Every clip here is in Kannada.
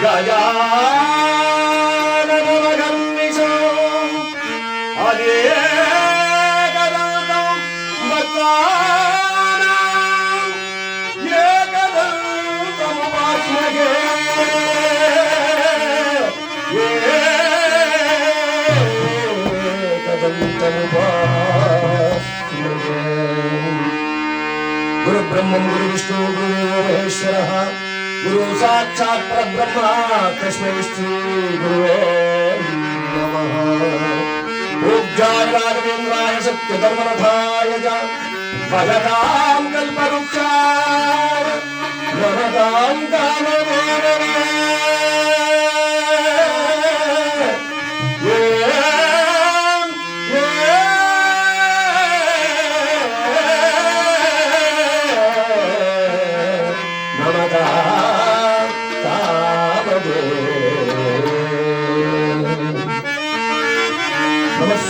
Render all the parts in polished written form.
ಗಜಾನನಮಗನ್ನಿಸೋ ಅನೇಕದಂತಂ ಭಕ್ತಾನಾಂ ಏಕದಂತಮುಪಾಸ್ಮಹೇ ಏಕದಂತಮುಪಾಸ್ಮಹೇ. ಗುರು ಬ್ರಹ್ಮಂ ಗುರು ವಿಷ್ಣು ಗುರು ಮಹೇಶ್ವರಃ ಗುರು ಸಾಕ್ಷಾತ್ ಪರಬ್ರಹ್ಮ ತಸ್ಮೈ ಶ್ರೀ ಗುರುವೇ ನಮಃ. ಪೂಜ್ಯಾಯ ರಾಘವೇಂದ್ರಾಯ ಸತ್ಯಧರ್ಮರಥಾಯ ಚ ಭಜತಾಂ ಕಲ್ಪವೃಕ್ಷಾಯ ನಮತಾಂ ಕಾಮಧೇನವೇ.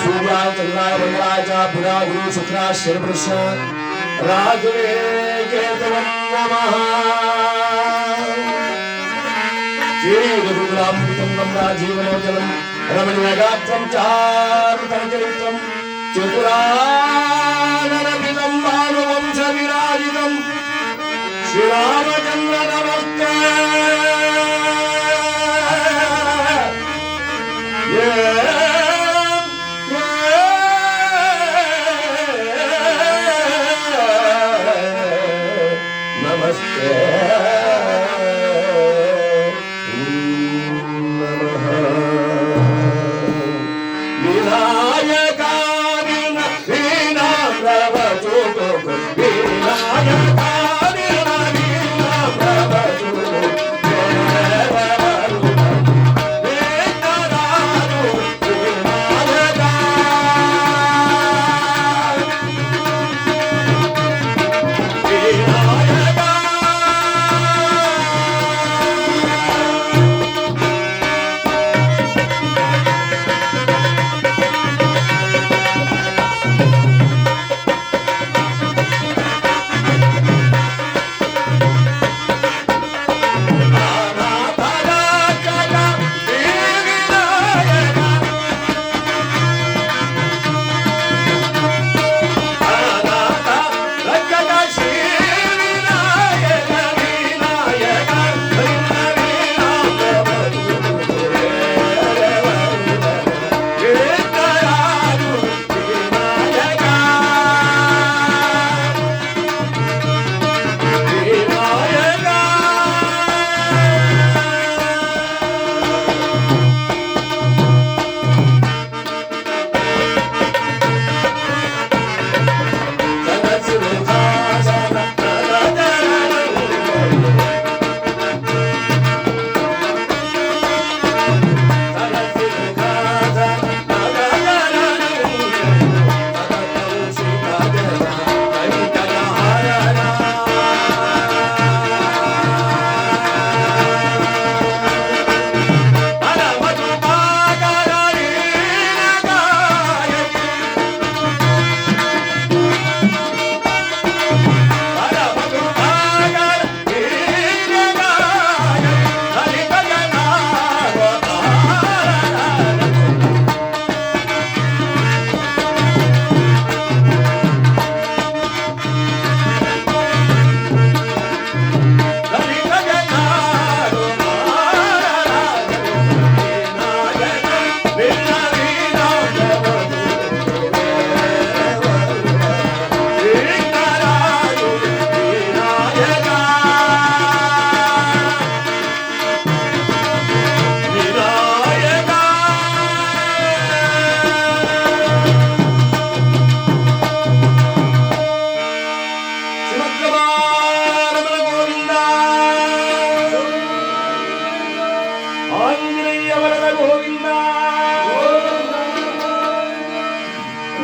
सूर्याय चंद्राय मंगलाय च बुधा गुरु शुक्राय शनिवृष राघवे केतवं नमः. श्रीरघुकुलामृतं नम्रा जीवनोजलं रमणीयगात्रं चारुतरचरित्रं चतुराननपितं भानुवंशविराजितं श्रीरामचन्द्र नमस्ते.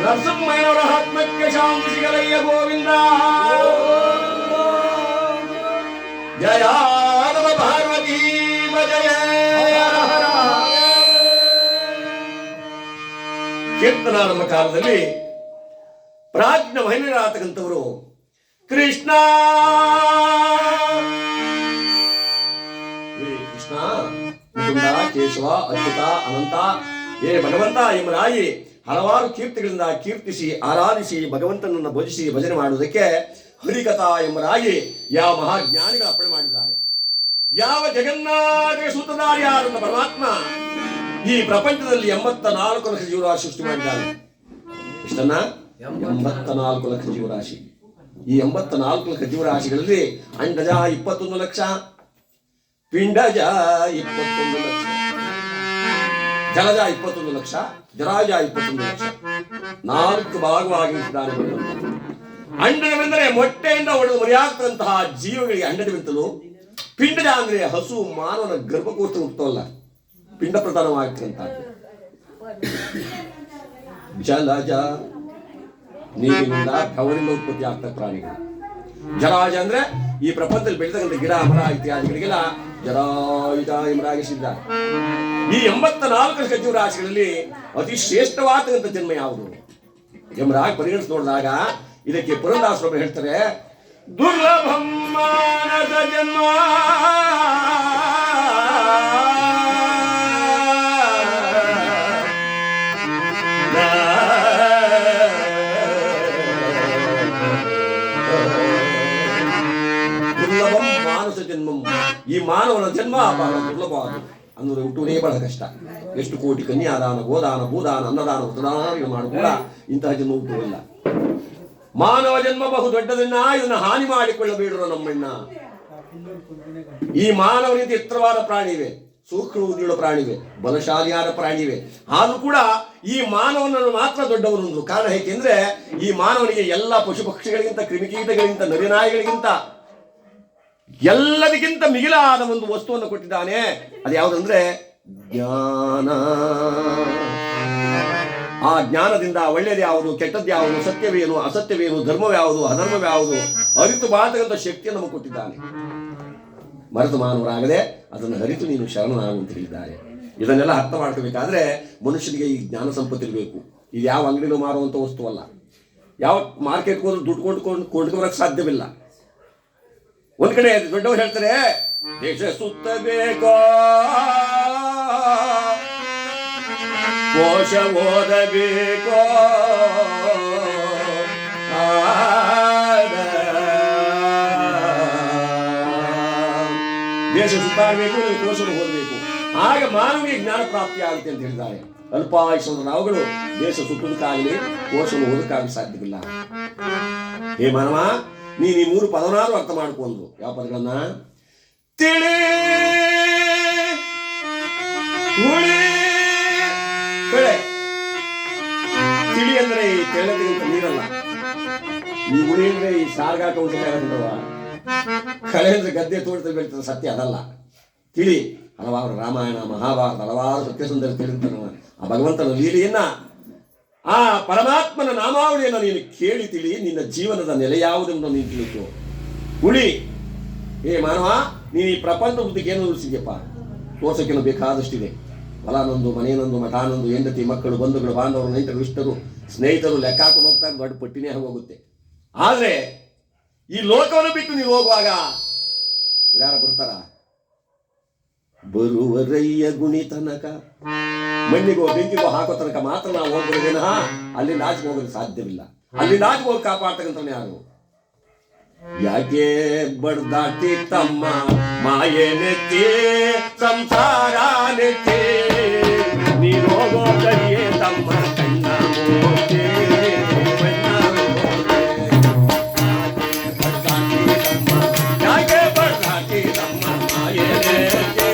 ನರಸಿಂಹಯ್ಯನವರ ಆತ್ಮಕ್ಕೆ ಶಾಂತಿ ಸಿಗಲಯ್ಯ ಗೋವಿಂದ. ಜಯ ನಮ ಪಾರ್ವತಿ ಜಯ. ಕೀರ್ತನಾರಂಭ ಕಾಲದಲ್ಲಿ ಪ್ರಾಜ್ಞ ಮಹಿಳೆಯರಾಗತಕ್ಕಂಥವರು ಕೃಷ್ಣ ಮುಕುಂದ, ಕೇಶವ, ಅಚ್ಯುತ, ಅನಂತ, ಭಗವಂತ ಎಂಬುದಾಗಿ ಹಲವಾರು ಕೀರ್ತಿಗಳಿಂದ ಕೀರ್ತಿಸಿ ಆರಾಧಿಸಿ ಭಗವಂತನನ್ನು ಭಜಿಸಿ ಭಜನೆ ಮಾಡುವುದಕ್ಕೆ ಹರಿಕಥಾ ಎಂಬುದಾಗಿ ಯಾವ ಮಹಾಜ್ಞಾನಿಗಳು ಅರ್ಪಣೆ ಮಾಡಿದ್ದಾರೆ. ಯಾವ ಜಗನ್ನಾಥ ಸೂತ್ರಧಾರಿಯಾದ ಪರಮಾತ್ಮ ಈ ಪ್ರಪಂಚದಲ್ಲಿ 84 ಲಕ್ಷ ಜೀವರಾಶಿ ಸೃಷ್ಟಿ ಮಾಡಿದ್ದಾನೆ. ಇಷ್ಟನ್ನ 84 ಲಕ್ಷ ಜೀವರಾಶಿ. ಈ 84 ಲಕ್ಷ ಜೀವರಾಶಿಗಳಲ್ಲಿ ಅಂಡಜ 21 ಲಕ್ಷ, ಪಿಂಡಜ 21 ಲಕ್ಷ, ಜಲಜ 21 ಲಕ್ಷ, ಜರಾಜ 21 ಲಕ್ಷ. 4 ಭಾಗವಾಗಿದ್ದಾನೆ. ಅಂಡಜವೆಂದರೆ ಮೊಟ್ಟೆಯಿಂದ ಒಡೆದು ಮರಿಯಾಗ್ತಂತಹ ಜೀವಗಳಿಗೆ ಅಂಡಜವೆಂತಲೂ, ಪಿಂಡಜ ಅಂದ್ರೆ ಹಸು ಮಾನವನ ಗರ್ಭಕೋಶ ಹುಟ್ಟುತ್ತಲ್ಲ, ಪಿಂಡ ಪ್ರಧಾನವಾಗಿರ್ತಂತಹದ್ದು. ಜಲಜ ನೀರಿನಿಂದ ಬೆವರಿಂದ ಉತ್ಪತ್ತಿ ಆಗ್ತಕ್ಕ ಪ್ರಾಣಿಗಳು. ಜರಾಜ ಅಂದ್ರೆ ಈ ಪ್ರಪಂಚದಲ್ಲಿ ಬೆಳೆದಂತ ಗಿಡ ಮರ ಇತ್ಯಾದಿಗಳಿಗೆಲ್ಲ ಜರಾಯುಜ ಎಂಬುದಾಗಿಸಿದ್ದಾರೆ. ಈ 84 ಲಕ್ಷ ಜೀವರಾಶಿಗಳಲ್ಲಿ ಅತಿ ಶ್ರೇಷ್ಠವಾದಂತ ಜನ್ಮ ಯಾವುದು ಎಂಬುದಾಗಿ ಪರಿಗಣಿಸಿ ನೋಡಿದಾಗ ಇದಕ್ಕೆ ಪುರಂದಾಸರು ಹೇಳ್ತಾರೆ, ದುರ್ಲಭಂ ಮಾನಸ ಜನ್ಮ ದುರ್ಲಭಂ ಮಾನಸ ಜನ್ಮಂ. ಈ ಮಾನವನ ಜನ್ಮ ಬಹಳ ದುರ್ಲಭವಾದ ಅಂದ್ರೆ ಹುಟ್ಟುವುದೇ ಬಹಳ ಕಷ್ಟ. ಎಷ್ಟು ಕೋಟಿ ಕನ್ಯಾದಾನ, ಗೋದಾನ, ಭೂದಾನ, ಅನ್ನದಾನ, ಉತ್ತದಾನಗಳು ಮಾಡು ಕೂಡ ಇಂತಹ ಜನ್ಮ ಹುಟ್ಟುವುದಿಲ್ಲ. ಮಾನವ ಜನ್ಮ ಬಹು ದೊಡ್ಡದನ್ನ, ಇದನ್ನ ಹಾನಿ ಮಾಡಿಕೊಳ್ಳಬೇಡರು ನಮ್ಮಣ್ಣ. ಈ ಮಾನವನಿಂದ ಎತ್ತರವಾದ ಪ್ರಾಣಿವೆ, ಸೂಕ್ಷ್ಮ ಬುದ್ಧಿಯುಳ್ಳ ಪ್ರಾಣಿವೆ, ಬಲಶಾಲಿಯಾದ ಪ್ರಾಣಿವೆ. ಆದ್ರೂ ಕೂಡ ಈ ಮಾನವನನ್ನು ಮಾತ್ರ ದೊಡ್ಡವನು. ಕಾರಣ ಏಕೆಂದ್ರೆ ಈ ಮಾನವನಿಗೆ ಎಲ್ಲ ಪಶು ಪಕ್ಷಿಗಳಿಗಿಂತ, ಕ್ರಿಮಿಕೀಟಗಳಿಗಿಂತ, ನರಿನಾಯಿಗಳಿಗಿಂತ ಎಲ್ಲದಕ್ಕಿಂತ ಮಿಗಿಲಾದ ಒಂದು ವಸ್ತುವನ್ನು ಕೊಟ್ಟಿದ್ದಾನೆ. ಅದು ಯಾವುದಂದ್ರೆ ಜ್ಞಾನ. ಆ ಜ್ಞಾನದಿಂದ ಒಳ್ಳೆಯದು ಯಾವುದು, ಕೆಟ್ಟದ್ದು ಯಾವುದು, ಸತ್ಯವೇನು, ಅಸತ್ಯವೇನು, ಧರ್ಮವ್ಯಾವುದು, ಅಧರ್ಮವ್ಯಾವುದು ಅರಿತು ಬಾಳತಕ್ಕಂಥ ಶಕ್ತಿಯನ್ನು ನಮಗೆ ಕೊಟ್ಟಿದ್ದಾನೆ. ಮರೆತು ಮಾನವರಾಗದೆ ಅದನ್ನು ಅರಿತು ನೀನು ಶರಣನಾಗು ಅಂತ ಹೇಳಿದ್ದಾರೆ. ಇದನ್ನೆಲ್ಲ ಅರ್ಥ ಮಾಡ್ಕೋಬೇಕಾದ್ರೆ ಮನುಷ್ಯನಿಗೆ ಈ ಜ್ಞಾನ ಸಂಪತ್ತು ಇರಬೇಕು. ಇದು ಯಾವ ಅಂಗಡಿలో ಮಾರುವಂಥ ವಸ್ತುವಲ್ಲ. ಯಾವ ಮಾರ್ಕೆಟ್ಗೆ ಹೋದ್ರೆ ದುಡ್ಡು ಕೊಂಡ್ಕೊಳಕ್ಕೆ ಸಾಧ್ಯವಿಲ್ಲ. ಒಂದ್ ಕಡೆ ದೊಡ್ಡವರು ಹೇಳ್ತಾರೆ, ದೇಶ ಸುತ್ತಬೇಕೋ, ಕೋಶ ಓದಬೇಕೋ, ದೇಶ ಸುತ್ತಾಡಬೇಕು, ಕೋಶವನ್ನು ಓದಬೇಕು. ಆಗ ಮಾನವನಿಗೆ ಜ್ಞಾನ ಪ್ರಾಪ್ತಿ ಆಗುತ್ತೆ ಅಂತ ಹೇಳಿದ್ದಾರೆ. ಅಲ್ಪಾಯುಷ್ಯದ ನಾವುಗಳು ದೇಶ ಸುತ್ತುವುದಕ್ಕಾಗಲಿ ಕೋಶವನ್ನು ಓದಕ್ಕಾಗಲಿ ಸಾಧ್ಯವಿಲ್ಲ. ಹೇ ಮಾನವ, ನೀನು ಈ 3 ಪದನಾರು ಅರ್ಥ ಮಾಡ್ಕೊಂಡು. ಯಾವ ಪದಗಳನ್ನ? ತಿಳಿ, ಹುಳಿ, ಕಳೆ. ತಿಳಿ ಅಂದ್ರೆ ಈ ತೆಳ್ಳಗಿಂತ ನೀರಲ್ಲ. ಈ ಹುಳಿ ಅಂದ್ರೆ ಈ ಸಾರ್ಗಾಕ ಉಂಟಾಗವ. ಕಳೆ ಅಂದ್ರೆ ಗದ್ದೆ ತೋಟದಲ್ಲಿ ಬೆಳೀತದೆ, ಸತ್ಯ ಅದಲ್ಲ. ತಿಳಿ ಹಲವಾರು ರಾಮಾಯಣ, ಮಹಾಭಾರತ, ಹಲವಾರು ಸತ್ಯಸುಂದರ ತಿಳಿತಾನ. ಆ ಭಗವಂತನ ಲೀಲೆಯನ್ನ, ಆ ಪರಮಾತ್ಮನ ನಾಮಾವಳಿಯನ್ನು ನೀನು ಕೇಳಿ ತಿಳಿ. ನಿನ್ನ ಜೀವನದ ನೆಲೆ ಯಾವುದೆಂದು ನೀನು ತಿಳಿತು. ಹುಳಿ, ಏ ಮಾನವ, ನೀನು ಈ ಪ್ರಪಂಚ ಬುದ್ಧಿಗೆ ಏನು ಉಳಿಸಿದ್ಯಪ್ಪ? ತೋರ್ಸೋಕ್ಕೇನು ಬೇಕಾದಷ್ಟಿದೆ. ಹೊಲನೊಂದು, ಮನೆಯನ್ನೊಂದು, ಮಠಾನೊಂದು, ಹೆಂಡತಿ, ಮಕ್ಕಳು, ಬಂಧುಗಳು, ಬಾಂಧವರು, ನೈತರು, ಇಷ್ಟರು, ಸ್ನೇಹಿತರು ಲೆಕ್ಕ ಹಾಕೊಂಡು ಹೋಗ್ತಾರೆ. ದೊಡ್ಡ ಪಟ್ಟಿನೇ ಹೋಗುತ್ತೆ. ಆದರೆ ಈ ಲೋಕವನ್ನು ಬಿಟ್ಟು ನೀವು ಹೋಗುವಾಗ ಯಾರ ಬರ್ತಾರ? ಬರುವರಯ್ಯ ಗುಣಿ ತನಕ, ಮಣ್ಣಿಗೋ ಬೆಂಕಿಗೋ ಹಾಕೋ ತನಕ ಮಾತ್ರ ನಾವು ಹೋಗ್ಬೋದೇನ. ಅಲ್ಲಿಂದ ಆಚೆ ಹೋಗೋದು ಸಾಧ್ಯವಿಲ್ಲ. ಅಲ್ಲಿಂದ ಆಚೆ ಹೋಗಿ ಕಾಪಾಡ್ತಕ್ಕಂಥವ್ನು ಯಾರು? ಯಾಕೆ ಬಡ್ದಾಟಿ ತಮ್ಮ ಮಾಯೆ ನೆತ್ತಿ ಸಂಸಾರ ನೆತ್ತಿ, ನೀನು ಹೋಗೋ ಕರಿಯೇ ತಮ್ಮ ಕಣ್ಣ ಮೋತೆ. ಯಾಕೆ ಬಡ್ದಾಟಿ ತಮ್ಮ ಮಾಯೆ ನೆತ್ತಿ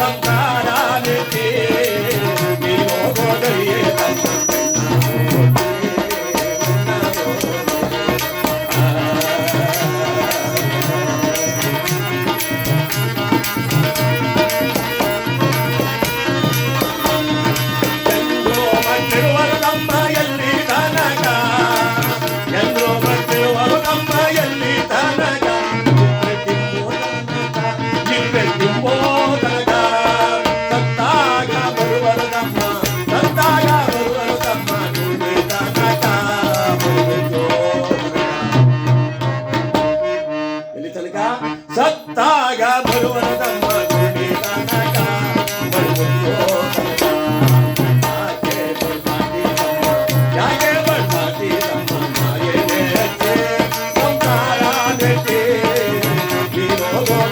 ಸಂಸಾರ ನೆತ್ತಿ, ನೀನು ಹೋಗೋ ಕರಿಯೇ ತಮ್ಮ ಸತ್ತಾಗ ಬರುವನದಮ್ಮ ಗುಡಿ ತನಕ.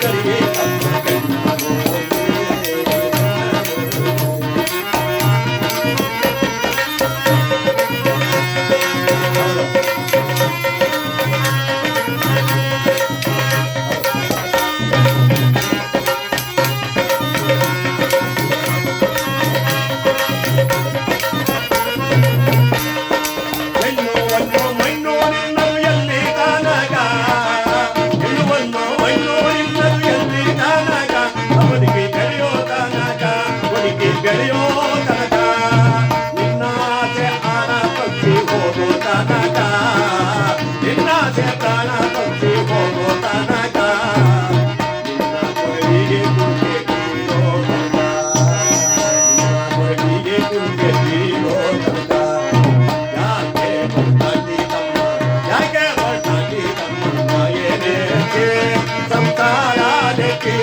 ಗೋದರಿಗೆ ತಮ್ಮ ಕಣ್ಣ ಬೆಳೆಯೋ ತನಕ ನಿನ್ನಾಸೆ ಆನ ಪಕ್ಷಿ ಹೋಗೋ ತನಕ ನಿನ್ನಾಸೆ ಪ್ರಾಣ ಪಕ್ಷಿ ಹೋಗೋ ತನಕ ನಿನ್ನ ಕೊರಳಿಗೆ ಕುಂಕೆ ಬೀಳೋ ತನಕ ನಿನ್ನ ಕೊರಳಿಗೆ ಕುಂಕೆ ಬೀಳೋ ತನಕ ಯಾಕೆ ಬರ್ತಾಂಡಿ ತಮ್ಮ ಯಾಕೆ ಬರ್ತಾಂಡಿ ತಮ್ಮ ಏನೇಕೆ ಸಂಸಾರಕ್ಕೆ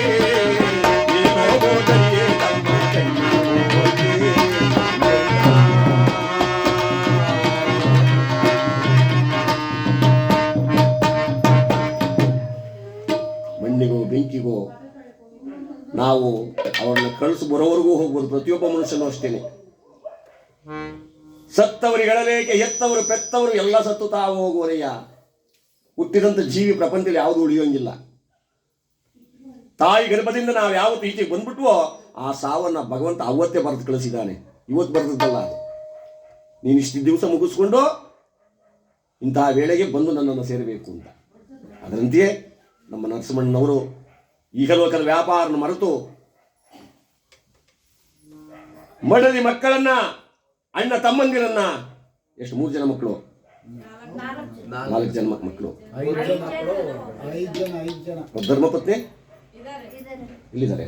ಮಣ್ಣಿಗೋ ಬೆಂಕಿಗೋ ನಾವು ಅವರನ್ನು ಕಳಿಸಿ ಬರೋವರೆಗೂ ಹೋಗ್ಬೋದು. ಪ್ರತಿಯೊಬ್ಬ ಮನುಷ್ಯನೂ ಅಷ್ಟೇನೆ. ಸತ್ತವರಿಗಳಲೇಕೆ ಎತ್ತವರು ಪೆತ್ತವರು ಎಲ್ಲ ಸತ್ತು ತಾವು ಹೋಗುವರೆಯ. ಹುಟ್ಟಿದಂಥ ಜೀವಿ ಪ್ರಪಂಚದಲ್ಲಿ ಯಾವುದು ಉಳಿಯೋಂಗಿಲ್ಲ. ತಾಯಿ ಗರ್ಭದಿಂದ ನಾವು ಯಾವತ್ತು ಈಚೆಗೆ ಬಂದ್ಬಿಟ್ವೋ ಆ ಸಾವನ್ನ ಭಗವಂತ ಅವತ್ತೇ ಬರೆದು ಕಳಿಸಿದ್ದಾನೆ. ಇವತ್ತು ಬರೆದದ್ದಲ್ಲ. ನೀನು ಇಷ್ಟು ದಿವಸ ಮುಗಿಸ್ಕೊಂಡು ಇಂತಹ ವೇಳೆಗೆ ಬಂದು ನನ್ನನ್ನು ಸೇರಬೇಕು ಅಂತ. ಅದರಂತೆಯೇ ನಮ್ಮ ನರಸಿಂಹಣ್ಣನವರು ಈಗಲೋಕದ ವ್ಯಾಪಾರನ ಮರೆತು ಮಡದಿ ಮಕ್ಕಳನ್ನ, ಅಣ್ಣ ತಮ್ಮಂದಿರನ್ನ, ಎಷ್ಟು 3 ಜನ ಮಕ್ಕಳು, 4 ಜನ ಮಕ್ಕಳು, ಧರ್ಮಪತ್ನಿ ಇಲ್ಲಿದ್ದಾರೆ.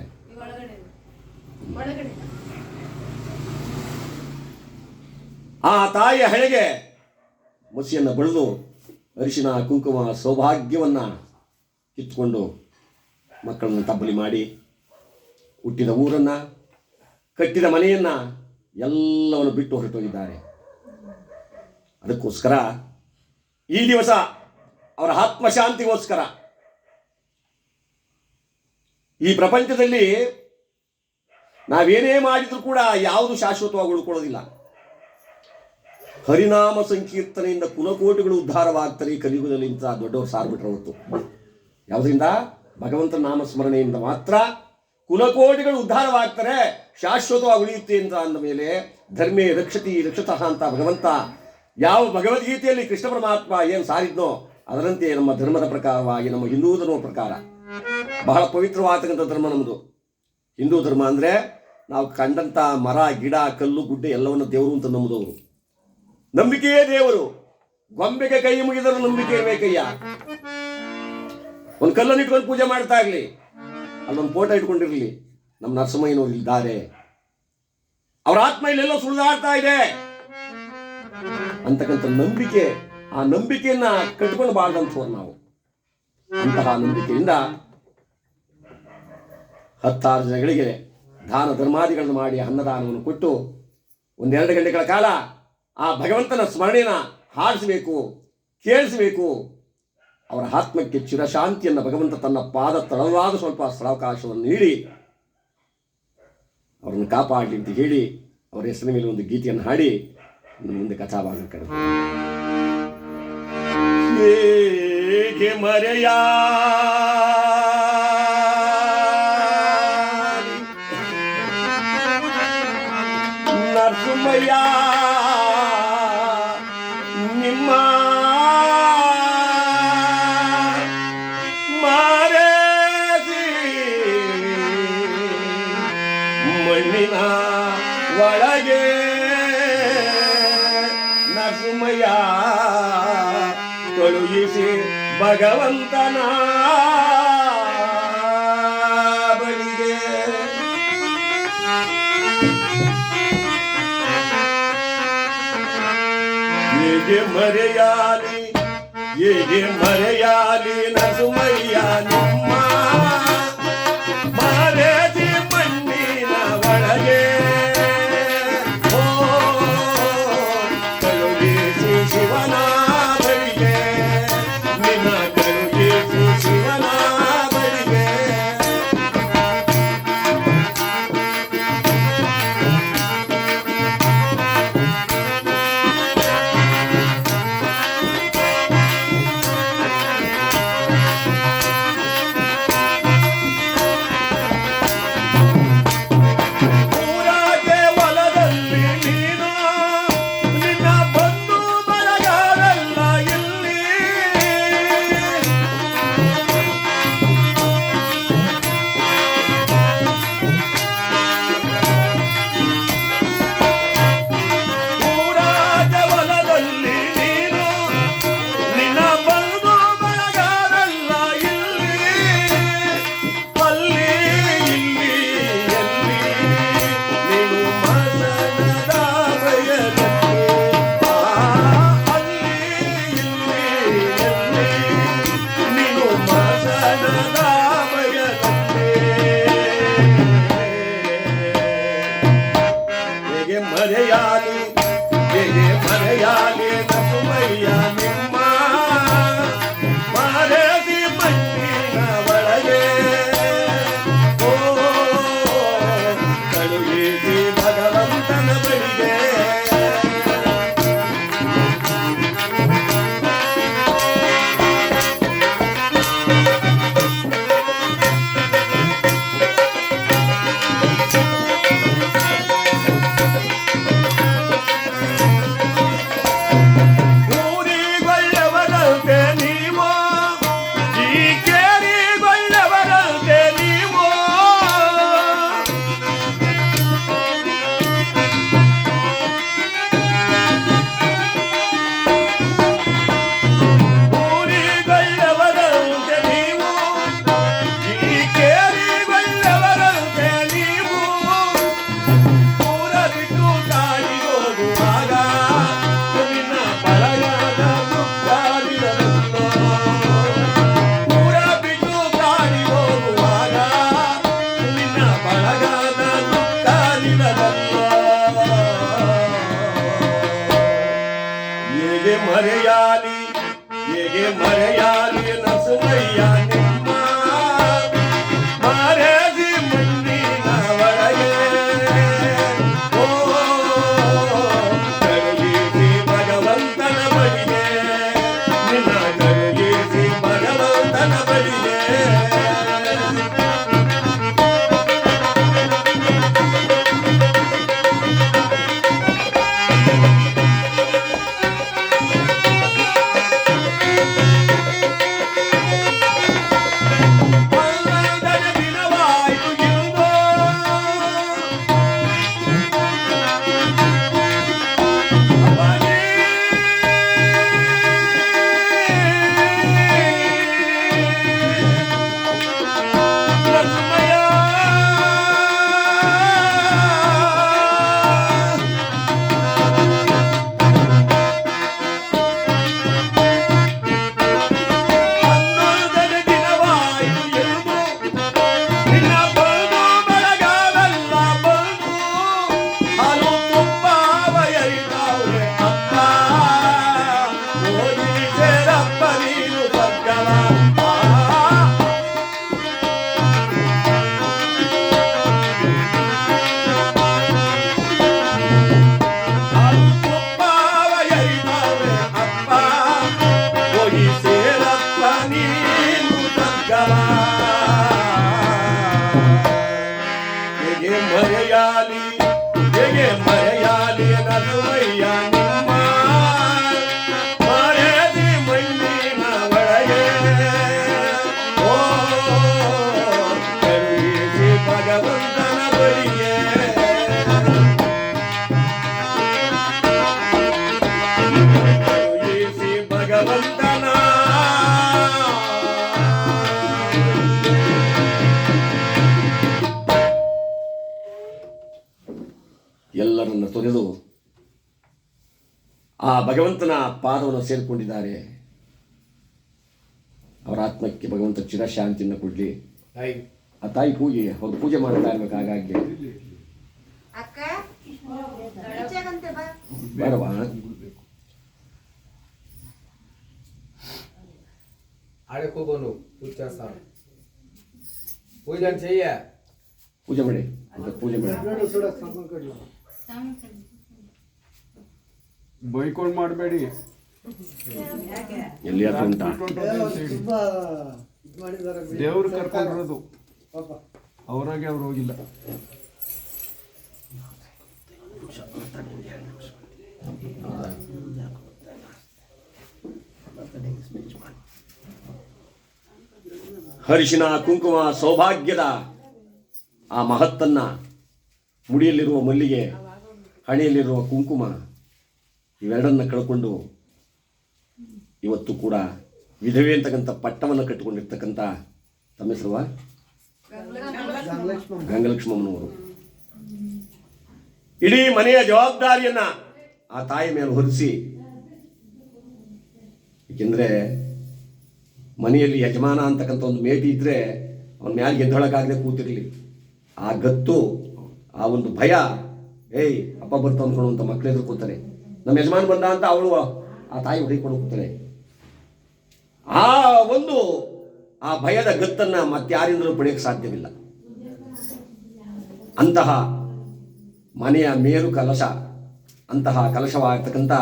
ಆ ತಾಯಿಯ ಹಣೆಗೆ ಮಸಿಯನ್ನು ಬಳಿದು ಅರಿಶಿನ ಕುಂಕುಮ ಸೌಭಾಗ್ಯವನ್ನ ಕಿತ್ಕೊಂಡು ಮಕ್ಕಳನ್ನು ತಬ್ಬಲಿ ಮಾಡಿ ಹುಟ್ಟಿದ ಊರನ್ನ, ಕಟ್ಟಿದ ಮನೆಯನ್ನ ಎಲ್ಲವನ್ನು ಬಿಟ್ಟು ಹೊರಟೋಗಿದ್ದಾರೆ. ಅದಕ್ಕೋಸ್ಕರ ಈ ದಿವಸ ಅವರ ಆತ್ಮಶಾಂತಿಗೋಸ್ಕರ ಈ ಪ್ರಪಂಚದಲ್ಲಿ ನಾವೇನೇ ಮಾಡಿದ್ರೂ ಕೂಡ ಯಾವುದು ಶಾಶ್ವತವಾಗಿ ಉಳ್ಕೊಳ್ಳೋದಿಲ್ಲ. ಹರಿನಾಮ ಸಂಕೀರ್ತನೆಯಿಂದ ಕುಲಕೋಟಿಗಳು ಉದ್ಧಾರವಾಗ್ತಾರೆ. ಈ ಕಲಿಯುಗದಲ್ಲಿ ಇಂಥ ದೊಡ್ಡವರು ಸಾರ್ಬಿಟ್ರೆ ಹೊತ್ತು ಯಾವುದರಿಂದ? ಭಗವಂತನ ನಾಮ ಸ್ಮರಣೆಯಿಂದ ಮಾತ್ರ ಕುಲಕೋಟಿಗಳು ಉದ್ಧಾರವಾಗ್ತಾರೆ, ಶಾಶ್ವತವಾಗಿ ಉಳಿಯುತ್ತೆ ಅಂತ ಅಂದ ಮೇಲೆ ಧರ್ಮೇ ರಕ್ಷತಿ ರಕ್ಷತಃ ಅಂತ ಭಗವಂತ ಯಾವ ಭಗವದ್ಗೀತೆಯಲ್ಲಿ ಕೃಷ್ಣ ಪರಮಾತ್ಮ ಏನು ಸಾರಿದ್ನೋ ಅದರಂತೆ ನಮ್ಮ ಧರ್ಮದ ಪ್ರಕಾರವಾಗಿ, ನಮ್ಮ ಹಿಂದೂ ಧರ್ಮದ ಪ್ರಕಾರ ಬಹಳ ಪವಿತ್ರವಾಗತಕ್ಕಂಥ ಧರ್ಮ ನಮ್ಮದು. ಹಿಂದೂ ಧರ್ಮ ಅಂದರೆ ನಾವು ಕಂಡಂಥ ಮರ ಗಿಡ ಕಲ್ಲು ಗುಡ್ಡೆ ಎಲ್ಲವನ್ನು ದೇವರು ಅಂತ ನಂಬುದವರು. ನಂಬಿಕೆಯೇ ದೇವರು. ಗೊಂಬೆಗೆ ಕೈ ಮುಗಿದರೂ ನಂಬಿಕೆ ಇರಬೇಕಯ್ಯ. ಒಂದು ಕಲ್ಲನ್ನು ಇಟ್ಕೊಂಡು ಪೂಜೆ ಮಾಡ್ತಾ ಇರಲಿ, ಅಲ್ಲೊಂದು ಫೋಟೋ ಇಟ್ಕೊಂಡಿರಲಿ, ನಮ್ಮ ನರಸಿಂಹಯ್ಯನವರು ಇದ್ದಾರೆ, ಅವರ ಆತ್ಮ ಇಲ್ಲೆಲ್ಲೋ ಸುಳಿದಾಡ್ತಾ ಇದೆ ಅಂತಕ್ಕಂಥ ನಂಬಿಕೆ. ಆ ನಂಬಿಕೆಯನ್ನ ಕಟ್ಕೊಂಡು ಬಾಳ್ದಂಥವ್ರು ನಾವು. ಅಂತಹ ನಂಬಿಕೆಯಿಂದ 16 ಜನಗಳಿಗೆ ದಾನ ಧರ್ಮಾದಿಗಳನ್ನು ಮಾಡಿ ಅನ್ನದಾನವನ್ನು ಕೊಟ್ಟು 1-2 ಗಂಟೆಗಳ ಕಾಲ ಆ ಭಗವಂತನ ಸ್ಮರಣೆನ ಹಾಡಿಸಬೇಕು, ಕೇಳಿಸಬೇಕು. ಅವರ ಆತ್ಮಕ್ಕೆ ಚಿರಶಾಂತಿಯನ್ನು ಭಗವಂತ ತನ್ನ ಪಾದ ತಳವಾದ ಸ್ವಲ್ಪ ಸ್ಥಳಾವಕಾಶವನ್ನು ನೀಡಿ ಅವರನ್ನು ಕಾಪಾಡಲಿ ಅಂತ ಹೇಳಿ ಅವರ ಹೆಸರಿನ ಮೇಲೆ ಒಂದು ಗೀತೆಯನ್ನು ಹಾಡಿ ಮುಂದೆ ಕಥಾಭಾಗ ಕರೆದು ಹೇಗೆ ಮರೆಯ ನರಸಿಂಹಯ್ಯ ನಿಮ್ಮ ಮಾರೇಸಿ ಮಣ್ಣಿನ ಒಳಗೆ ನರಸಿಂಹಯ್ಯ ಕಳುಹಿಸಿ ಭಗವಂತನ ಬಳಿಗೆ. ಹೇಗೆ ಮರೆಯಾಲಿ ನರಸಿಂಹಯ್ಯ ನಿಮ್ಮ ಮಾರೇಸಿ ಮಣ್ಣಿನ ಒಳಗೆ ಕಳುಹಿಸಿ ಶಿವನ ಬಳಿಗೆ, ನಿನ್ನ ಕಳುಹಿಸಿ ಶಿವನ ಬಳಿಗೆ. ಮರೆಯಾಲಿ ನಸುಮಯ್ಯ ನಿಮ್ಮ ಮರೆದಿ ಮಣ್ಣಿನ ಒಳಗೆ ಓ ಕರುಗಿಸಿ ಭಗವಂತನ ಬಳಿಗೆ ನಿನ್ನ ಕರುಗಿಸಿ ಭಗವಂತನ ಬಳಿಗೆ ಮರೆಯಾಲಿ ನಸುಮಯ್ಯ ನಿಮ್ಮ ಮರೆದಿ ಮಣ್ಣಿನ ಒಳಗೆ ಓ ಕರುಣಿಸಿ ಭಗವಂತನ ಬಳಿಗೆ ಕರುಣಿಸಿ ಭಗವಂತನ ಎಲ್ಲರನ್ನ ತೊರೆದು ಆ ಭಗವಂತನ ಪಾದವನ್ನು ಸೇರಿಕೊಂಡಿದ್ದಾರೆ. ಅವರ ಆತ್ಮಕ್ಕೆ ಭಗವಂತ ಚಿರಶಾಂತಿಯನ್ನು ಕೊಡ್ಲಿ. ಆ ತಾಯಿ ಪೂಜೆ ಅವ್ರು ಪೂಜೆ ಮಾಡ್ತಾ ಇರ್ಬೇಕು. ಹಾಗಾಗಿ ಬರವಾ ಪೂಜೆ ಮಾಡಿ ಪೂಜೆ ಮಾಡಿ ಬೈಕೊಂಡ್ ಮಾಡಬೇಡಿ. ಎಲ್ಲಿ ಉಂಟಾ ದೇವ್ರು ಕರ್ಕೊಂಡಿರೋದು, ಅವರಾಗೆ ಅವ್ರು ಹೋಗಿಲ್ಲ. ಹರಿಶಿನ ಕುಂಕುಮ ಸೌಭಾಗ್ಯದ ಆ ಮಹತ್ತನ್ನ, ಮುಡಿಯಲ್ಲಿರುವ ಮಲ್ಲಿಗೆ, ಹಣೆಯಲ್ಲಿರುವ ಕುಂಕುಮ, ಇವೆರಡನ್ನ ಕಳ್ಕೊಂಡು ಇವತ್ತು ಕೂಡ ವಿಧವೆ ಅಂತಕ್ಕಂಥ ಪಟ್ಟವನ್ನು ಕಟ್ಟಿಕೊಂಡಿರ್ತಕ್ಕಂಥ ತಮ್ಮ ಹೆಸರುವ ಗಂಗಲಕ್ಷ್ಮಮ್ಮನವರು ಇಡೀ ಮನೆಯ ಜವಾಬ್ದಾರಿಯನ್ನ ಆ ತಾಯಿ ಮೇಲೆ ಹೊರಿಸಿ, ಏಕೆಂದ್ರೆ ಮನೆಯಲ್ಲಿ ಯಜಮಾನ ಅಂತಕ್ಕಂಥ ಒಂದು ಮೇಟಿ ಇದ್ರೆ ಅವನ ಮ್ಯಾಲೆ ಎದ್ದೊಳಗಾಗದೆ ಕೂತಿರ್ಲಿ. ಆ ಗತ್ತು, ಆ ಒಂದು ಭಯ, ಏಯ್ ಅಪ್ಪ ಬರ್ತಾ ಅಂದ್ಕೊಳ್ಳುವಂಥ ಮಕ್ಕಳು ಎದುರು ಕೂತಾರೆ. ನಮ್ಮ ಯಜಮಾನ ಬಂದ ಅಂತ ಅವಳು ಆ ತಾಯಿ ಹೊಡಿಕೊಂಡು ಕೂತಾರೆ. ಆ ಭಯದ ಗತ್ತನ್ನ ಮತ್ತಾರಿಂದಲೂ ಪಡೆಯಕ್ಕೆ ಸಾಧ್ಯವಿಲ್ಲ. ಅಂತಹ ಮನೆಯ ಮೇರು ಕಲಶ, ಅಂತಹ ಕಲಶವಾಗಿರ್ತಕ್ಕಂಥ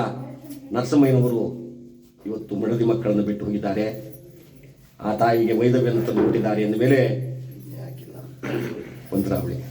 ನರಸಿಂಹಯ್ಯನವರು ಇವತ್ತು ಮಡದಿ ಮಕ್ಕಳನ್ನು ಬಿಟ್ಟು ಹೋಗಿದ್ದಾರೆ. ಆ ತಾಯಿಗೆ ವೈದವ್ಯವನ್ನು ತಂದು ಕೊಟ್ಟಿದ್ದಾರೆ ಎಂದ ಮೇಲೆ ಒಂಥರ ಅವಳಿಗೆ